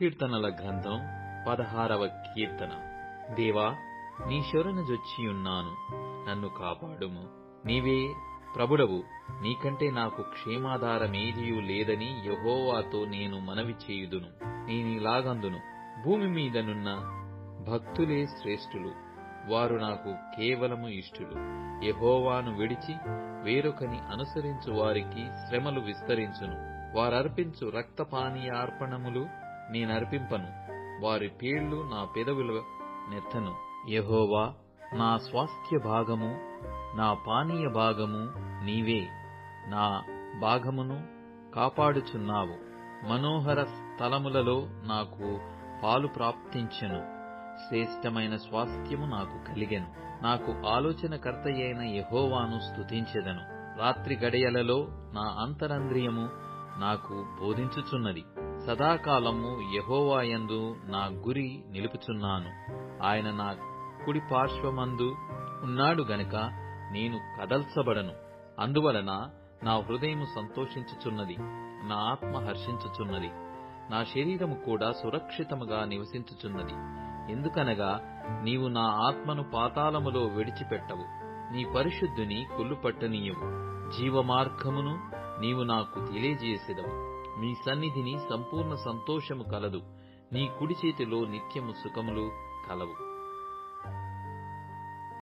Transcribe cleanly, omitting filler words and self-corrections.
కీర్తనల గ్రంథం 16వ కీర్తన. దేవా, నీ శరణు జొచ్చియున్నాను, నన్ను కాపాడుము. నీవే ప్రభుడవు, నీకంటే నాకు క్షేమాధారమేదియూ లేదని యెహోవాతో నేను మనవి చేయుదును. నేనిలాగందును, భూమి మీదనున్న భక్తులే శ్రేష్ఠులు, వారు నాకు కేవలము ఇష్టులు. యెహోవాను విడిచి వేరొకని అనుసరించు వారికి శ్రమలు విస్తరించును. వారర్పించు రక్తపానీయార్పణములు నేనర్పింపను, వారి పేళ్లు నా పెదవుల నెత్తను. యెహోవా నా స్వాస్థ్య భాగము, నా పానీయ భాగము నీవే. నా భాగమును కాపాడుచున్నావు. మనోహర స్థలములలో నాకు పాలు ప్రాప్తించెను. శ్రేష్టమైన స్వాస్థ్యము నాకు కలిగెను. నాకు ఆలోచనకర్తయైన యెహోవాను స్తుతించెదను. రాత్రి గడియలలో నా అంతరంద్రియము నాకు బోధించుచున్నది. సదాకాలము యెహోవాయందు నా గురి నిలుపుచున్నాను. ఆయన నా కుడి పార్శ్వమందు ఉన్నాడు గనుక నేను కదల్చబడను. అందువలన నా హృదయము సంతోషించుచున్నది, నా ఆత్మ హర్షించుచున్నది. నా శరీరము కూడా సురక్షితముగా నివసించుచున్నది. ఎందుకనగా నీవు నా ఆత్మను పాతాళములో విడిచిపెట్టవు, నీ పరిశుద్ధుని కుళ్ళుపట్టనీయవు. జీవమార్గమును నీవు నాకు తెలియజేసెదవు. నీ సన్నిధిని సంపూర్ణ సంతోషము కలదు, నీ కుడి చేతిలో నిత్యము సుఖములు కలవు.